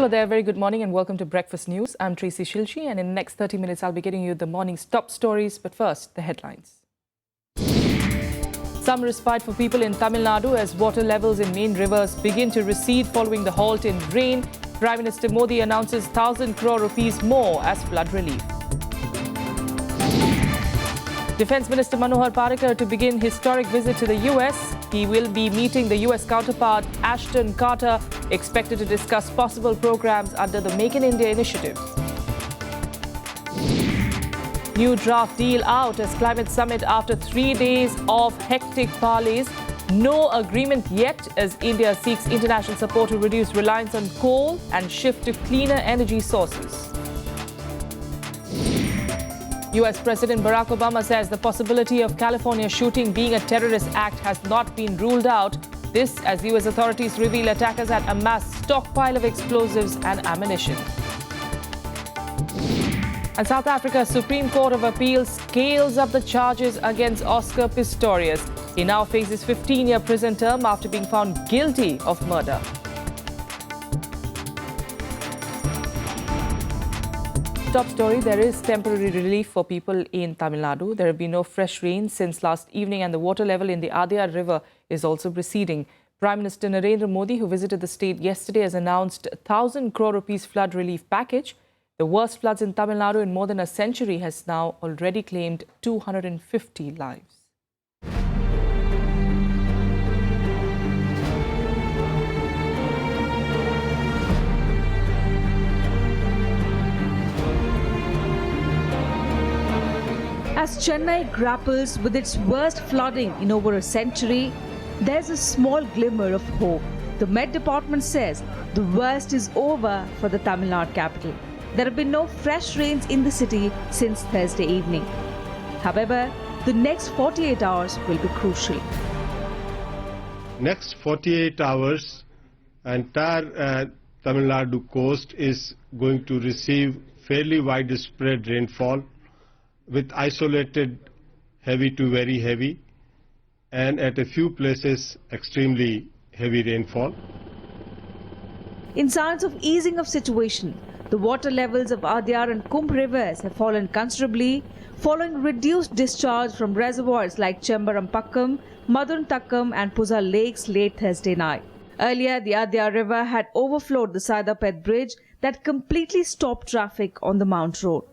Hello there, very good morning and welcome to Breakfast News. I'm Tracy Shilchi and in the next 30 minutes I'll be getting you the morning's top stories. But first, the headlines. Some respite for people in Tamil Nadu as water levels in main rivers begin to recede following the halt in rain. Prime Minister Modi announces 1,000 crore rupees more as flood relief. Defence Minister Manohar Parrikar to begin historic visit to the US. He will be meeting the US counterpart Ashton Carter, expected to discuss possible programs under the Make in India initiative. New draft deal out as climate summit after 3 days of hectic parleys. No agreement yet as India seeks international support to reduce reliance on coal and shift to cleaner energy sources. US President Barack Obama says the possibility of California shooting being a terrorist act has not been ruled out. This as US authorities reveal attackers had amassed stockpile of explosives and ammunition. And South Africa's Supreme Court of Appeal scales up the charges against Oscar Pistorius. He now faces 15-year prison term after being found guilty of murder. Top story, there is temporary relief for people in Tamil Nadu. There have been no fresh rains since last evening and the water level in the Adyar River is also receding. Prime Minister Narendra Modi, who visited the state yesterday, has announced 1,000 crore rupees flood relief package. The worst floods in Tamil Nadu in more than a century has now already claimed 250 lives. As Chennai grapples with its worst flooding in over a century, there's a small glimmer of hope. The Met Department says the worst is over for the Tamil Nadu capital. There have been no fresh rains in the city since Thursday evening. However, the next 48 hours will be crucial. Next 48 hours, entire Tamil Nadu coast is going to receive fairly widespread rainfall with isolated heavy to very heavy and at a few places extremely heavy rainfall. In signs of easing of situation, the water levels of Adyar and Kumbh rivers have fallen considerably following reduced discharge from reservoirs like Chembarampakkam, Maduntakkam and Puza lakes late Thursday night. Earlier, the Adyar river had overflowed the Saidapet bridge that completely stopped traffic on the Mount Road.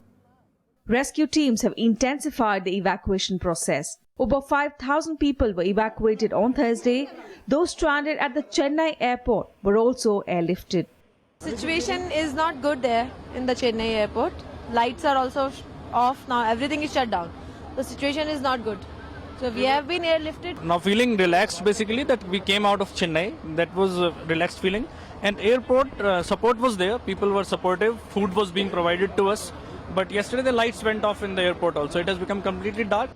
Rescue teams have intensified the evacuation process. Over 5,000 people were evacuated on Thursday. Those stranded at the Chennai airport were also airlifted. Situation is not good there in the Chennai airport. Lights are also off now. Everything is shut down. The situation is not good. So we have been airlifted. Now feeling relaxed basically that we came out of Chennai. That was a relaxed feeling. And airport support was there. People were supportive. Food was being provided to us. But yesterday the lights went off in the airport also. It has become completely dark.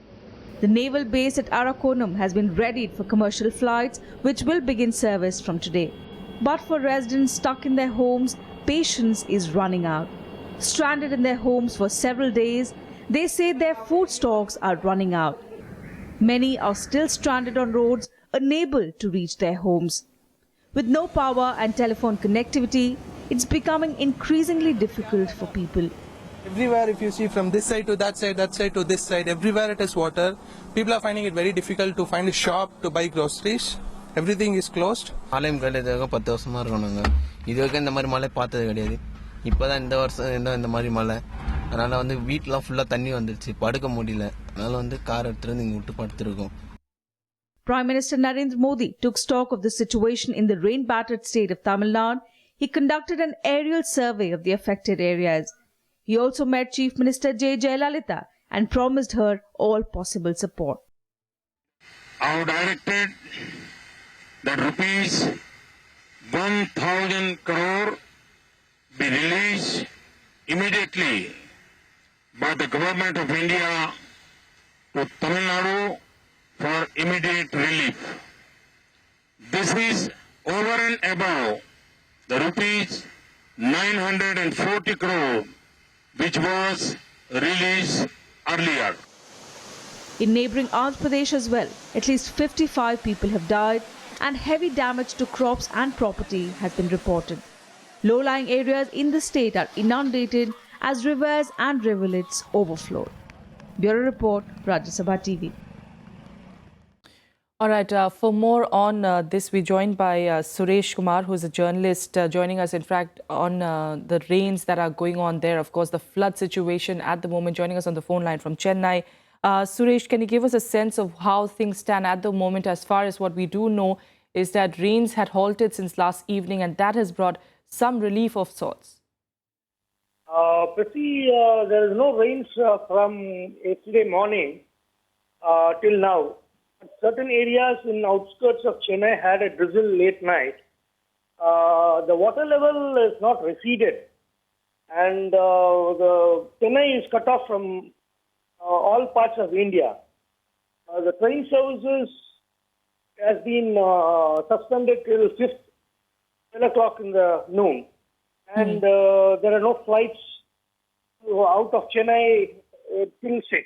The naval base at Arakonam has been readied for commercial flights which will begin service from today. But for residents stuck in their homes, patience is running out. Stranded in their homes for several days, they say their food stocks are running out. Many are still stranded on roads, unable to reach their homes. With no power and telephone connectivity, it's becoming increasingly difficult for people. Everywhere, if you see from this side to that side to this side, everywhere it is water. People are finding it very difficult to find a shop to buy groceries. Everything is closed. ஆலயம் கட்டதுக்காக 10 வருஷமா இருக்கோம் நாங்க. இது வரைக்கும் இந்த மாதிரி மழை பார்த்தது கிடையாது. இப்போதான் இந்த வருஷம் இந்த மாதிரி மழை. அதனால வந்து வீட்லாம் ஃபுல்லா தண்ணி வந்துருச்சு. படுக்க முடியல. அதனால வந்து கார் எடுத்துட்டு வந்து இங்க விட்டு படுத்துறோம். Prime Minister Narendra Modi took stock of the situation in the rain-battered state of Tamil Nadu. He conducted an aerial survey of the affected areas. He also met Chief Minister J. Jayalalitha and promised her all possible support. I have directed that rupees 1,000 crore be released immediately by the Government of India to Tamil Nadu for immediate relief. This is over and above the rupees 940 crore which was released earlier. In neighbouring Andhra Pradesh as well, at least 55 people have died and heavy damage to crops and property has been reported. Low-lying areas in the state are inundated as rivers and rivulets overflow. Bureau Report, Rajya Sabha TV. All right, for more on this, we're joined by Suresh Kumar, who's a journalist, joining us, in fact, on the rains that are going on there. Of course, the flood situation at the moment, joining us on the phone line from Chennai. Suresh, can you give us a sense of how things stand at the moment? As far as what we do know is that rains had halted since last evening, and that has brought some relief of sorts. Prati, there is no rains from yesterday morning till now. Certain areas in outskirts of Chennai had a drizzle late night. The water level is not receded, and the Chennai is cut off from all parts of India. The train services has been suspended till 12 o'clock in the noon, and there are no flights out of Chennai till 6.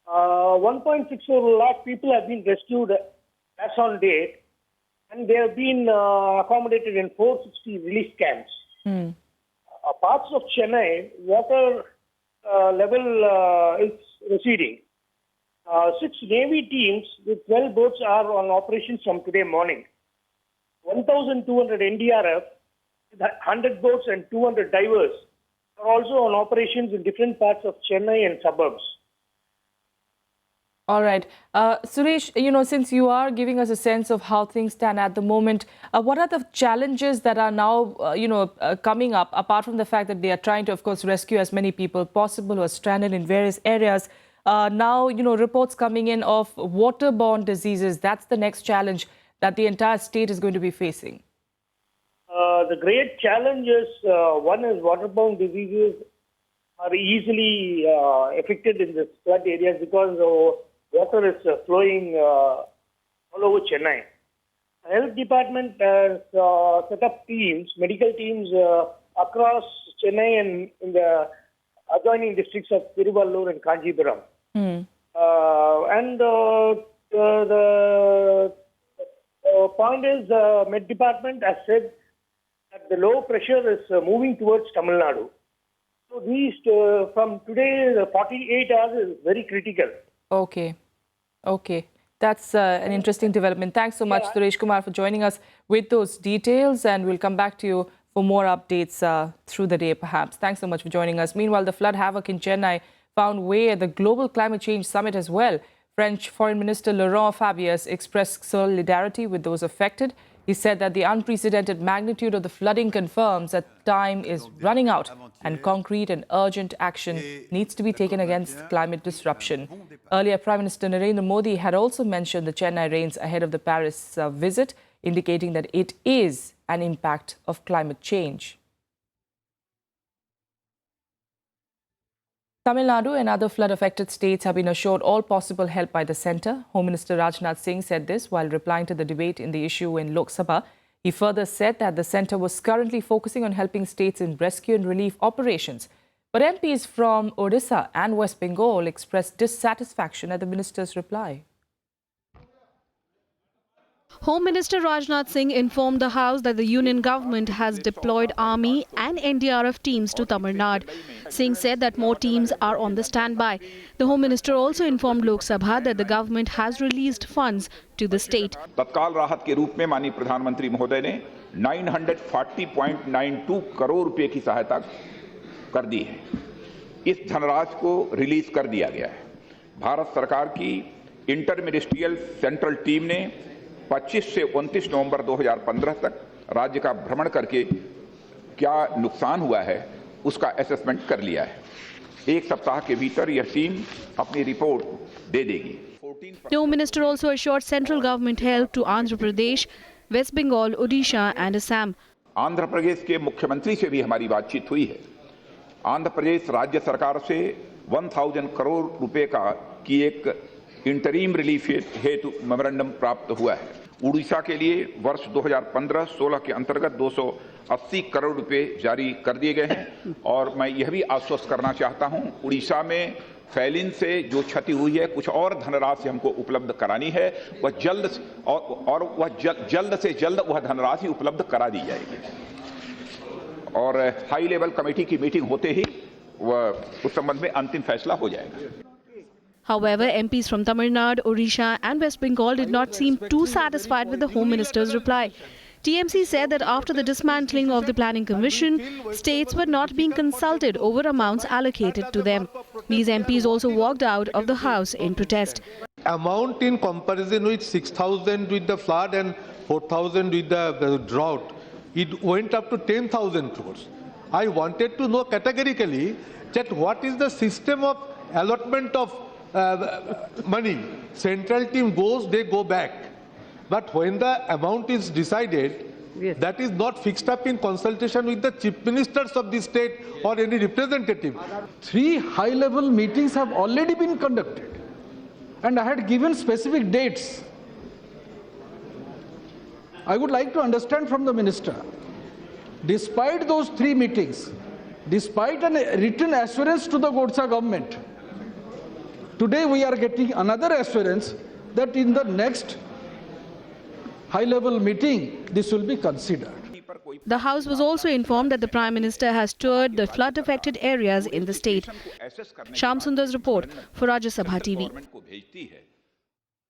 1.64 lakh people have been rescued as on date, and they have been accommodated in 460 relief camps. Parts of Chennai, water level is receding. 6 Navy teams with 12 boats are on operations from today morning. 1,200 NDRF, 100 boats and 200 divers are also on operations in different parts of Chennai and suburbs. All right. Suresh, since you are giving us a sense of how things stand at the moment, what are the challenges that are now, coming up, apart from the fact that they are trying to, of course, rescue as many people possible who are stranded in various areas? Now, reports coming in of waterborne diseases. That's the next challenge that the entire state is going to be facing. The great challenge is, one is waterborne diseases are easily affected in the flood areas because water is flowing all over Chennai. The health department has set up teams, medical teams across Chennai and in the adjoining districts of Tiruvallur and Kanjipuram. And the point is, Med Department has said that the low pressure is moving towards Tamil Nadu. So these, from today, the 48 hours is very critical. Okay. That's an interesting development. Thanks so much, Suresh Kumar, for joining us with those details. And we'll come back to you for more updates through the day, perhaps. Thanks so much for joining us. Meanwhile, the flood havoc in Chennai found way at the Global Climate Change Summit as well. French Foreign Minister Laurent Fabius expressed solidarity with those affected. He said that the unprecedented magnitude of the flooding confirms that time is running out and concrete and urgent action needs to be taken against climate disruption. Earlier, Prime Minister Narendra Modi had also mentioned the Chennai rains ahead of the Paris visit, indicating that it is an impact of climate change. Tamil Nadu and other flood-affected states have been assured all possible help by the centre. Home Minister Rajnath Singh said this while replying to the debate in the issue in Lok Sabha. He further said that the centre was currently focusing on helping states in rescue and relief operations. But MPs from Odisha and West Bengal expressed dissatisfaction at the minister's reply. Home Minister Rajnath Singh informed the House that the Union government has deployed army and NDRF teams to Tamil Nadu. Singh said that more teams are on the standby. The Home Minister also informed Lok Sabha that the government has released funds to the state. तत्काल राहत के रूप में माननीय प्रधानमंत्री महोदय ने 940.92 करोड़ रुपए की सहायता कर दी है। इस धनराशि को रिलीज कर दिया गया है। भारत सरकार की इंटरमिनिस्ट्रियल सेंट्रल टीम ने 25 से 29 नवंबर 2015 तक राज्य का भ्रमण करके क्या नुकसान हुआ है उसका असेसमेंट कर लिया है। एक सप्ताह के भीतर यह टीम अपनी रिपोर्ट दे देगी। The Home Minister also assured central government help to Andhra Pradesh, West Bengal, Odisha and Assam. Andhra Pradesh के मुख्यमंत्री से भी हमारी बातचीत हुई है। आंध्र प्रदेश राज्य सरकार से 1000 करोड़ रुपए की एक इंटरीम रिलीफ हेतु मेमोरेंडम प्राप्त हुआ है। उड़ीसा के लिए वर्ष 2015-16 के अंतर्गत 280 करोड़ रुपए जारी कर दिए गए हैं और मैं यह भी आश्वस्त करना चाहता हूं, उड़ीसा में फैलिन से जो क्षति हुई है कुछ और धनराशि हमको उपलब्ध करानी है, वह जल्द से जल्द वह धनराशि उपलब्ध करा दी जाएगी। और हाई लेवल कमेटी की मीटिंग होते ही उस संबंध में अंतिम फैसला हो जाएगा। However, MPs from Tamil Nadu, Odisha and West Bengal did not seem too satisfied with the Home Minister's reply. TMC said that after the dismantling of the Planning Commission, states were not being consulted over amounts allocated to them. These MPs also walked out of the House in protest. Amount in comparison with 6,000 with the flood and 4,000 with the drought, it went up to 10,000 crores. I wanted to know categorically that what is the system of allotment of money. Central team goes, they go back. But when the amount is decided, yes, that is not fixed up in consultation with the chief ministers of the state or any representative. 3 high-level meetings have already been conducted. And I had given specific dates. I would like to understand from the minister, despite those 3 meetings, despite a written assurance to the Godsa government, today we are getting another assurance that in the next high-level meeting, this will be considered. The House was also informed that the Prime Minister has toured the flood-affected areas in the state. Shyam Sundar's report for Rajya Sabha TV.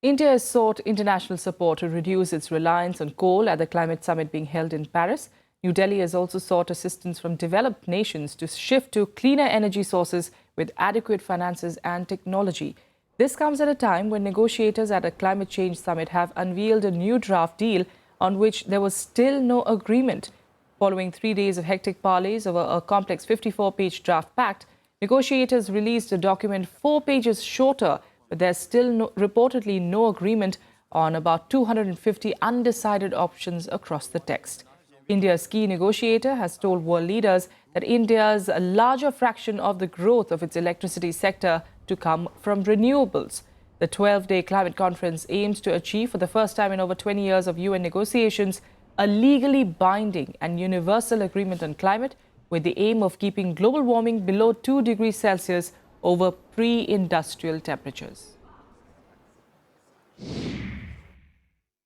India has sought international support to reduce its reliance on coal at the climate summit being held in Paris. New Delhi has also sought assistance from developed nations to shift to cleaner energy sources with adequate finances and technology. This comes at a time when negotiators at a climate change summit have unveiled a new draft deal on which there was still no agreement. Following 3 days of hectic parleys over a complex 54-page draft pact, negotiators released a document 4 pages shorter, but there's still reportedly no agreement on about 250 undecided options across the text. India's key negotiator has told world leaders that India's a larger fraction of the growth of its electricity sector to come from renewables. The 12-day climate conference aims to achieve, for the first time in over 20 years of UN negotiations, a legally binding and universal agreement on climate with the aim of keeping global warming below 2 degrees Celsius over pre-industrial temperatures.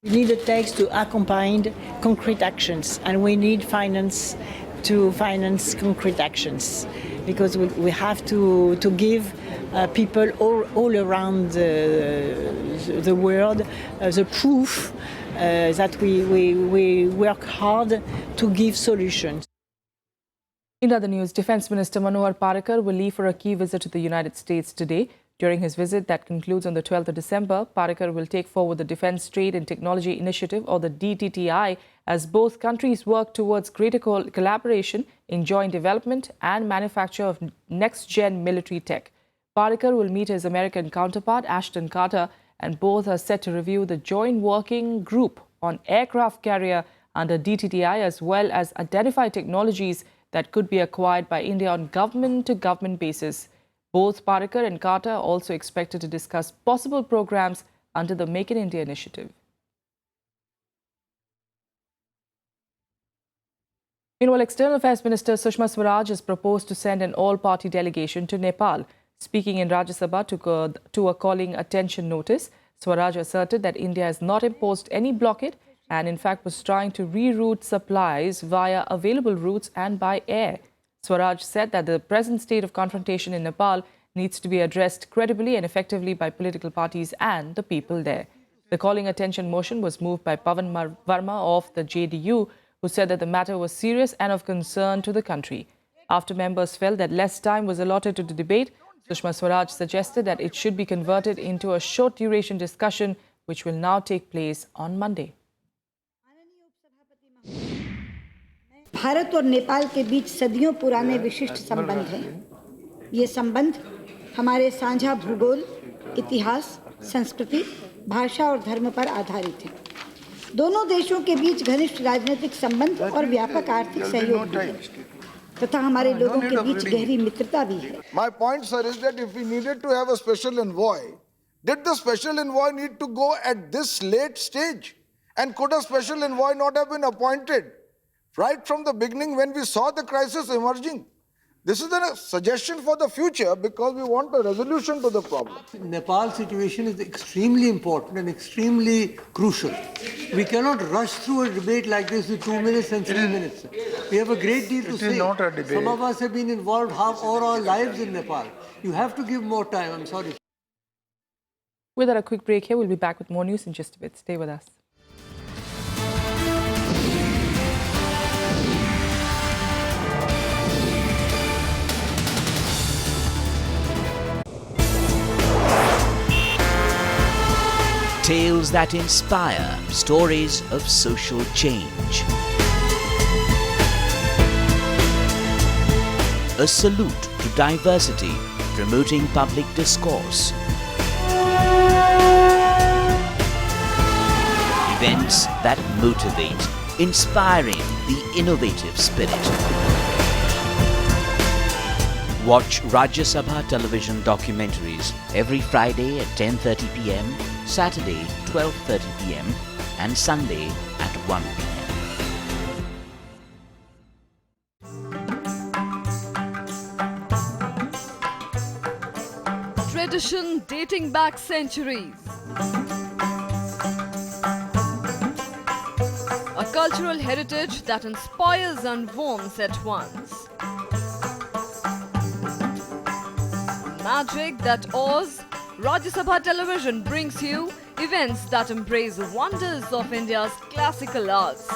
We need a text to accompany concrete actions, and we need finance to finance concrete actions, because we have to give people all around the world the proof that we work hard to give solutions. In other news, Defence Minister Manohar Parrikar will leave for a key visit to the United States today. During his visit that concludes on the 12th of December, Parrikar will take forward the Defence Trade and Technology Initiative, or the DTTI, as both countries work towards greater collaboration in joint development and manufacture of next-gen military tech. Parrikar will meet his American counterpart, Ashton Carter, and both are set to review the joint working group on aircraft carrier under DTTI, as well as identify technologies that could be acquired by India on government-to-government basis. Both Parrikar and Carter are also expected to discuss possible programs under the Make in India initiative. Meanwhile, External Affairs Minister Sushma Swaraj has proposed to send an all-party delegation to Nepal. Speaking in Rajya Sabha to a calling attention notice, Swaraj asserted that India has not imposed any blockade and in fact was trying to reroute supplies via available routes and by air. Swaraj said that the present state of confrontation in Nepal needs to be addressed credibly and effectively by political parties and the people there. The calling attention motion was moved by Pavan Verma of the JDU, who said that the matter was serious and of concern to the country. After members felt that less time was allotted to the debate, Sushma Swaraj suggested that it should be converted into a short-duration discussion, which will now take place on Monday. Bharat और नेपाल के बीच सदियों पुराने विशिष्ट संबंध हैं। ये संबंध हमारे साझा भूगोल, इतिहास, संस्कृति, भाषा और धर्म पर आधारित हैं। दोनों देशों के बीच घनिष्ठ राजनीतिक संबंध और व्यापक आर्थिक सहयोग भी है, तथा हमारे लोगों के बीच गहरी मित्रता भी है। My point, sir, is that if we needed to have a special envoy, did the special envoy need to go at this late stage? And could a special envoy not have been appointed right from the beginning when we saw the crisis emerging? This is a suggestion for the future because we want a resolution to the problem. Nepal situation is extremely important and extremely crucial. We cannot rush through a debate like this with 2 minutes and 3 minutes. We have a great deal to It say. is not a debate. Some of us have been involved half all our lives in Nepal. You have to give more time. I'm sorry. Without a quick break here, we'll be back with more news in just a bit. Stay with us. Tales that inspire, stories of social change. A salute to diversity, promoting public discourse. Events that motivate, inspiring the innovative spirit. Watch Rajya Sabha television documentaries every Friday at 10:30 p.m, Saturday 12:30 p.m, and Sunday at 1 p.m. Tradition dating back centuries. A cultural heritage that inspires and warms at once. Magic that awes. Rajya Sabha television brings you events that embrace the wonders of India's classical arts.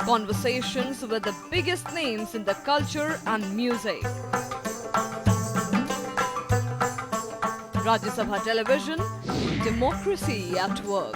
Conversations with the biggest names in the culture and music. Rajya Sabha television, democracy at work.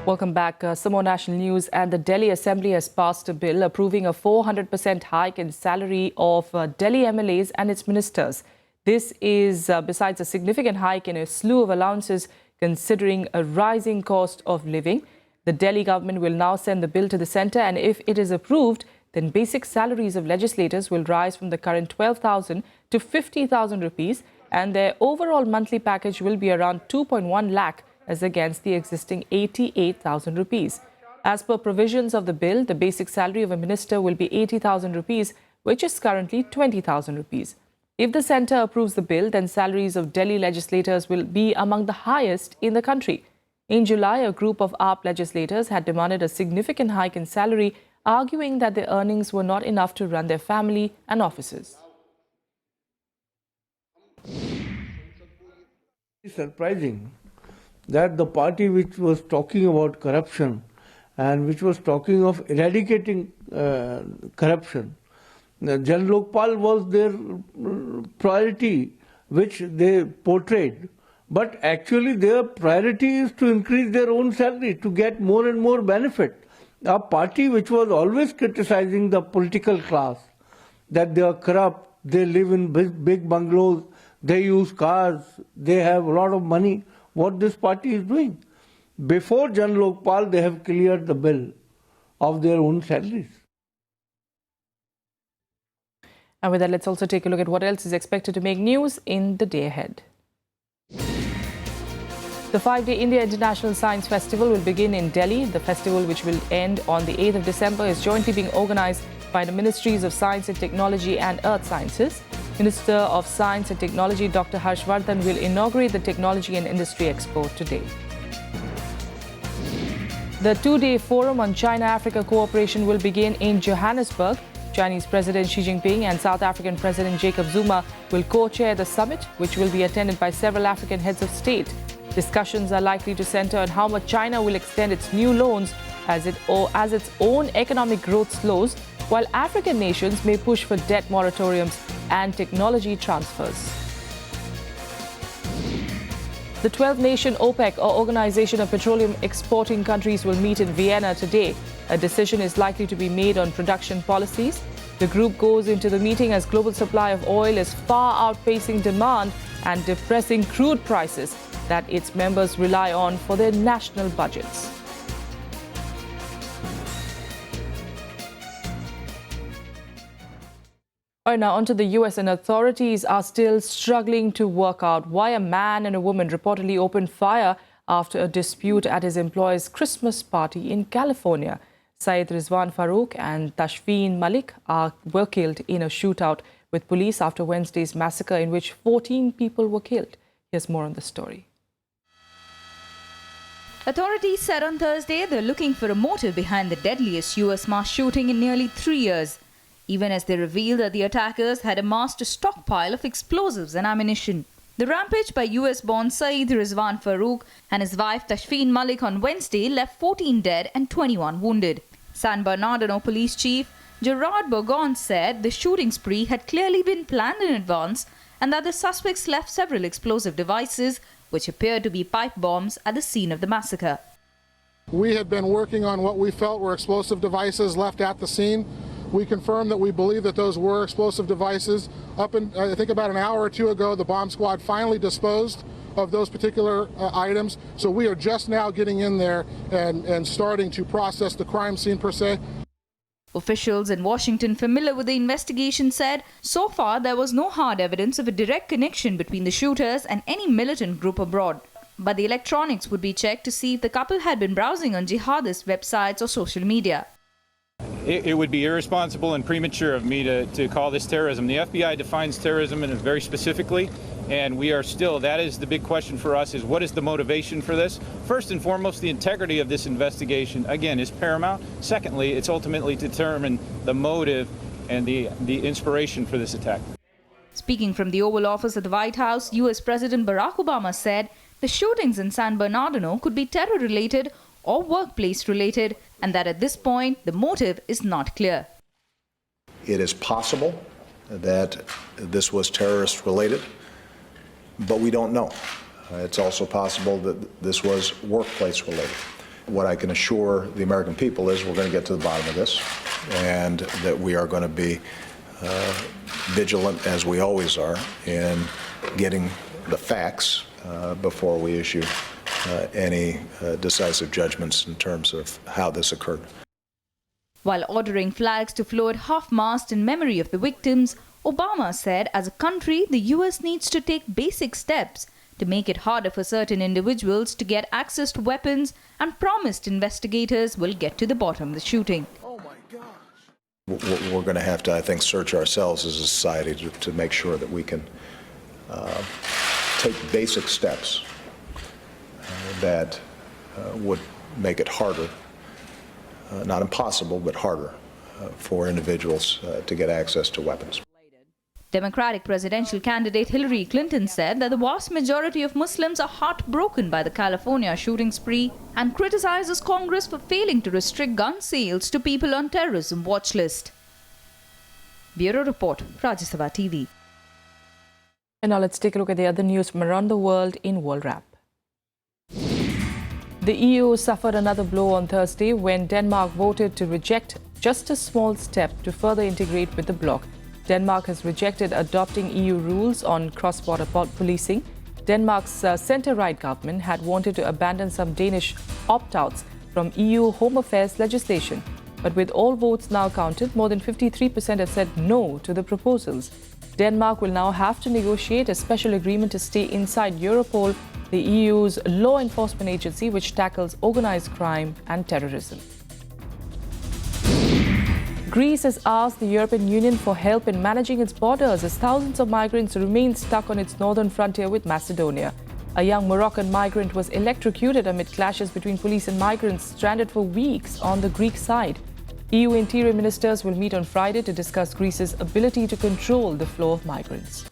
Welcome back. Some more national news. And the Delhi Assembly has passed a bill approving a 400% hike in salary of Delhi MLAs and its ministers. This is besides a significant hike in a slew of allowances considering a rising cost of living. The Delhi government will now send the bill to the centre, and if it is approved, then basic salaries of legislators will rise from the current 12,000 to 50,000 rupees, and their overall monthly package will be around 2.1 lakh as against the existing 88,000 rupees. As per provisions of the bill, the basic salary of a minister will be 80,000 rupees, which is currently 20,000 rupees. If the centre approves the bill, then salaries of Delhi legislators will be among the highest in the country. In July, a group of AAP legislators had demanded a significant hike in salary, arguing that their earnings were not enough to run their family and offices. It's surprising that the party which was talking about corruption and which was talking of eradicating corruption, Jan Lokpal was their priority which they portrayed. But actually their priority is to increase their own salary, to get more and more benefit. A party which was always criticizing the political class, that they are corrupt, they live in big bungalows, they use cars, they have a lot of money. What this party is doing? Before Jan Lokpal, they have cleared the bill of their own salaries. And with that, let's also take a look at what else is expected to make news in the day ahead. The 5-day India International Science Festival will begin in Delhi. The festival, which will end on the 8th of December, is jointly being organised by the Ministries of Science and Technology and Earth Sciences. Minister of Science and Technology Dr. Harshvardhan will inaugurate the Technology and Industry Expo today. The 2-day Forum on China-Africa Cooperation will begin in Johannesburg. Chinese President Xi Jinping and South African President Jacob Zuma will co-chair the summit, which will be attended by several African heads of state. Discussions are likely to centre on how much China will extend its new loans as its own economic growth slows, while African nations may push for debt moratoriums and technology transfers. The 12-nation OPEC, or Organization of Petroleum Exporting Countries, will meet in Vienna today. A decision is likely to be made on production policies. The group goes into the meeting as global supply of oil is far outpacing demand and depressing crude prices that its members rely on for their national budgets. All right, now on to the US, and authorities are still struggling to work out why a man and a woman reportedly opened fire after a dispute at his employer's Christmas party in California. Syed Rizwan Farooq and Tashfeen Malik were killed in a shootout with police after Wednesday's massacre in which 14 people were killed. Here's more on the story. Authorities said on Thursday they're looking for a motive behind the deadliest US mass shooting in nearly 3 years, even as they revealed that the attackers had amassed a stockpile of explosives and ammunition. The rampage by US-born Syed Rizwan Farooq and his wife Tashfeen Malik on Wednesday left 14 dead and 21 wounded. San Bernardino Police Chief Gerard Bourgon said the shooting spree had clearly been planned in advance and that the suspects left several explosive devices, which appeared to be pipe bombs, at the scene of the massacre. We had been working on what we felt were explosive devices left at the scene. We confirmed that we believe that those were explosive devices. I think about an hour or two ago, the bomb squad finally disposed of those particular items. So we are just now getting in there and starting to process the crime scene per se. Officials in Washington familiar with the investigation said so far there was no hard evidence of a direct connection between the shooters and any militant group abroad. But the electronics would be checked to see if the couple had been browsing on jihadist websites or social media. It would be irresponsible and premature of me to call this terrorism. The FBI defines terrorism very specifically, and we are still, that is the big question for us, is what is the motivation for this? First and foremost, the integrity of this investigation, again, is paramount. Secondly, it's ultimately determine the motive and the inspiration for this attack. Speaking from the Oval Office at the White House, US President Barack Obama said the shootings in San Bernardino could be terror-related or workplace-related, and that at this point, the motive is not clear. It is possible that this was terrorist-related, but we don't know. It's also possible that this was workplace-related. What I can assure the American people is we're going to get to the bottom of this, and that we are going to be vigilant, as we always are, in getting the facts before we issue any decisive judgments in terms of how this occurred. While ordering flags to float half-mast in memory of the victims, Obama said as a country, the US needs to take basic steps to make it harder for certain individuals to get access to weapons, and promised investigators will get to the bottom of the shooting. We're going to have to, I think, search ourselves as a society to make sure that we can take basic steps that would make it harder, not impossible, but harder for individuals to get access to weapons. Democratic presidential candidate Hillary Clinton said that the vast majority of Muslims are heartbroken by the California shooting spree and criticizes Congress for failing to restrict gun sales to people on terrorism watch list. Bureau Report, Rajya Sabha TV. And now let's take a look at the other news from around the world in World Wrap. The EU suffered another blow on Thursday when Denmark voted to reject just a small step to further integrate with the bloc. Denmark has rejected adopting EU rules on cross-border policing. Denmark's centre-right government had wanted to abandon some Danish opt-outs from EU Home Affairs legislation. But with all votes now counted, more than 53% have said no to the proposals. Denmark will now have to negotiate a special agreement to stay inside Europol, the EU's law enforcement agency which tackles organized crime and terrorism. Greece has asked the European Union for help in managing its borders as thousands of migrants remain stuck on its northern frontier with Macedonia. A young Moroccan migrant was electrocuted amid clashes between police and migrants stranded for weeks on the Greek side. EU interior ministers will meet on Friday to discuss Greece's ability to control the flow of migrants.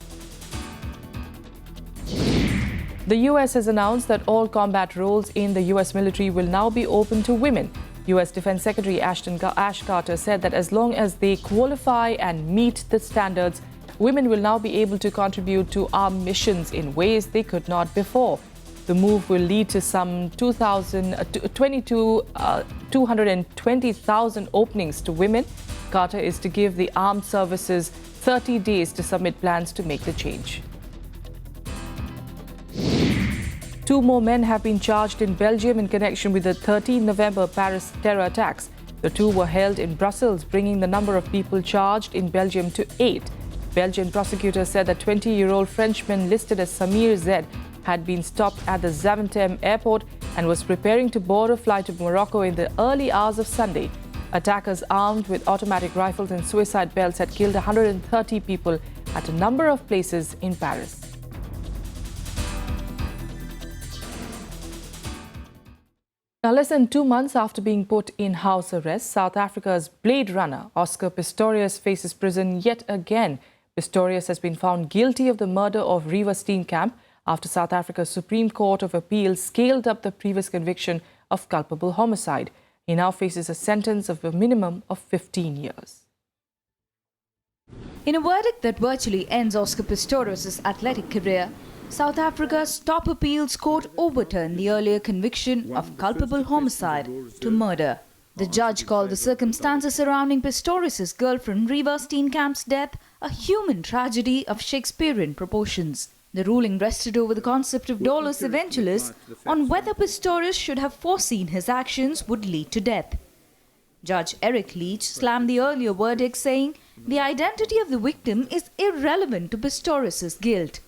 The US has announced that all combat roles in the US military will now be open to women. US Defense Secretary Ash Carter said that as long as they qualify and meet the standards, women will now be able to contribute to armed missions in ways they could not before. The move will lead to some 220,000 openings to women. Carter is to give the armed services 30 days to submit plans to make the change. 2 more men have been charged in Belgium in connection with the 13 November Paris terror attacks. The 2 were held in Brussels, bringing the number of people charged in Belgium to 8. Belgian prosecutors said that 20-year-old Frenchman listed as Samir Z had been stopped at the Zaventem airport and was preparing to board a flight to Morocco in the early hours of Sunday. Attackers armed with automatic rifles and suicide belts had killed 130 people at a number of places in Paris. Now, less than 2 months after being put in house arrest, South Africa's Blade Runner, Oscar Pistorius, faces prison yet again. Pistorius has been found guilty of the murder of Reeva Steenkamp after South Africa's Supreme Court of Appeal scaled up the previous conviction of culpable homicide. He now faces a sentence of a minimum of 15 years. In a verdict that virtually ends Oscar Pistorius' athletic career, South Africa's top appeals court overturned the earlier conviction of culpable homicide to murder. The judge called the circumstances surrounding Pistorius' girlfriend Reeva Steenkamp's death a human tragedy of Shakespearean proportions. The ruling rested over the concept of dolus eventualis on whether Pistorius should have foreseen his actions would lead to death. Judge Eric Leach slammed the earlier verdict, saying the identity of the victim is irrelevant to Pistorius' guilt.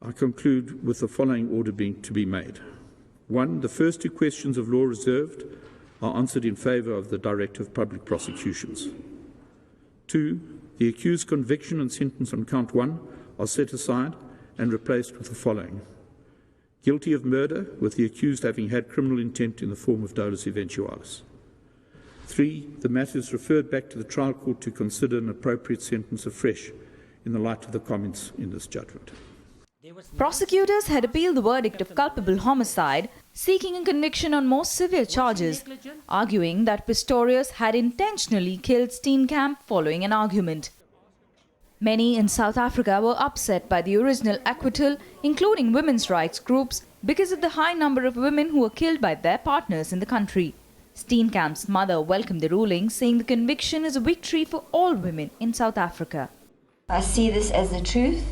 I conclude with the following order being to be made. 1. The first two questions of law reserved are answered in favour of the Director of Public Prosecutions. 2. The accused's conviction and sentence on count 1 are set aside and replaced with the following. Guilty of murder, with the accused having had criminal intent in the form of dolus eventualis. 3. The matter is referred back to the trial court to consider an appropriate sentence afresh in the light of the comments in this judgment. Prosecutors had appealed the verdict of culpable homicide, seeking a conviction on more severe charges, arguing that Pistorius had intentionally killed Steenkamp following an argument. Many in South Africa were upset by the original acquittal, including women's rights groups, because of the high number of women who were killed by their partners in the country. Steenkamp's mother welcomed the ruling, saying the conviction is a victory for all women in South Africa. I see this as the truth,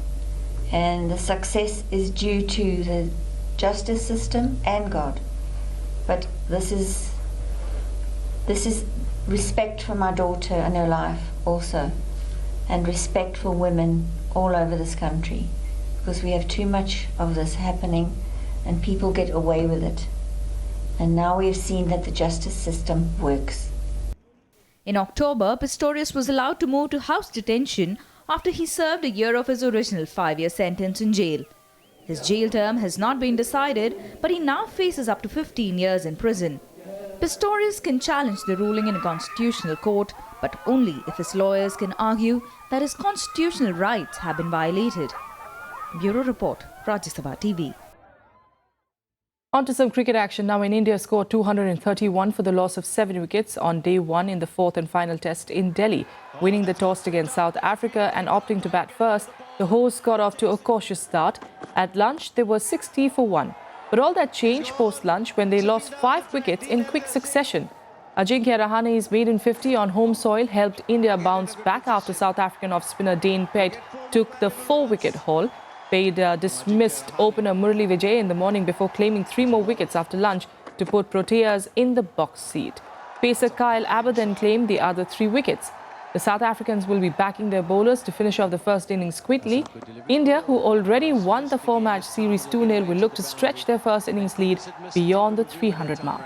and the success is due to the justice system and God. But this is respect for my daughter and her life also, and respect for women all over this country, because we have too much of this happening and people get away with it. And now we have seen that the justice system works. In October, Pistorius was allowed to move to house detention after he served a year of his original 5-year sentence in jail. His jail term has not been decided, but he now faces up to 15 years in prison. Pistorius can challenge the ruling in a constitutional court, but only if his lawyers can argue that his constitutional rights have been violated. Bureau Report, Rajya Sabha TV. On to some cricket action now. India scored 231 for the loss of 7 wickets on day 1 in the 4th and final test in Delhi. Winning the toss against South Africa and opting to bat first, the hosts got off to a cautious start. At lunch, they were 60 for 1. But all that changed post-lunch when they lost 5 wickets in quick succession. Ajinkya Rahane's maiden 50 on home soil helped India bounce back after South African off-spinner Dane Pate took the 4-wicket haul. Pate dismissed opener Murali Vijay in the morning before claiming 3 more wickets after lunch to put Proteas in the box seat. Pacer Kyle Abbott then claimed the other 3 wickets. The South Africans will be backing their bowlers to finish off the first innings quickly. India, who already won the 4-match series 2-0, will look to stretch their first innings lead beyond the 300 mark.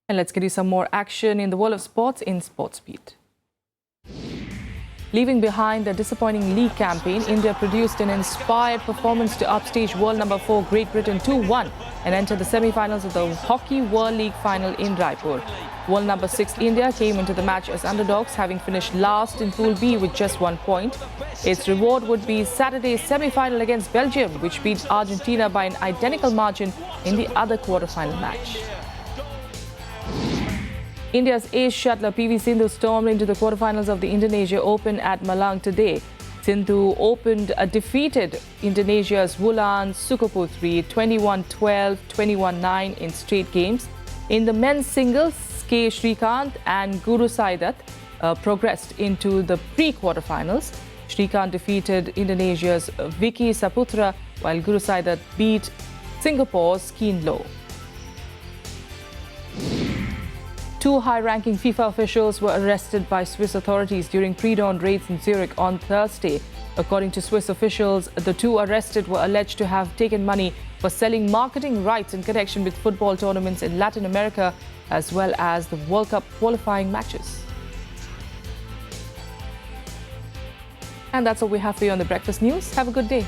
And let's get you some more action in the world of sports in SportsBeat. Leaving behind the disappointing league campaign, India produced an inspired performance to upstage world number 4 Great Britain 2-1 and entered the semi-finals of the Hockey World League final in Raipur. World number 6 India came into the match as underdogs, having finished last in Pool B with just 1 point. Its reward would be Saturday's semi-final against Belgium, which beat Argentina by an identical margin in the other quarter-final match. India's ace shuttler PV Sindhu stormed into the quarterfinals of the Indonesia Open at Malang today. Sindhu defeated Indonesia's Wulan Sukoputhri 21-12, 21-9 in straight games. In the men's singles, K. Srikanth and Guru Saidat progressed into the pre-quarterfinals. Srikanth defeated Indonesia's Vicky Saputra, while Guru Saidat beat Singapore's Keen Low. 2 high-ranking FIFA officials were arrested by Swiss authorities during pre-dawn raids in Zurich on Thursday. According to Swiss officials, the two arrested were alleged to have taken money for selling marketing rights in connection with football tournaments in Latin America, as well as the World Cup qualifying matches. And that's all we have for you on the Breakfast News. Have a good day.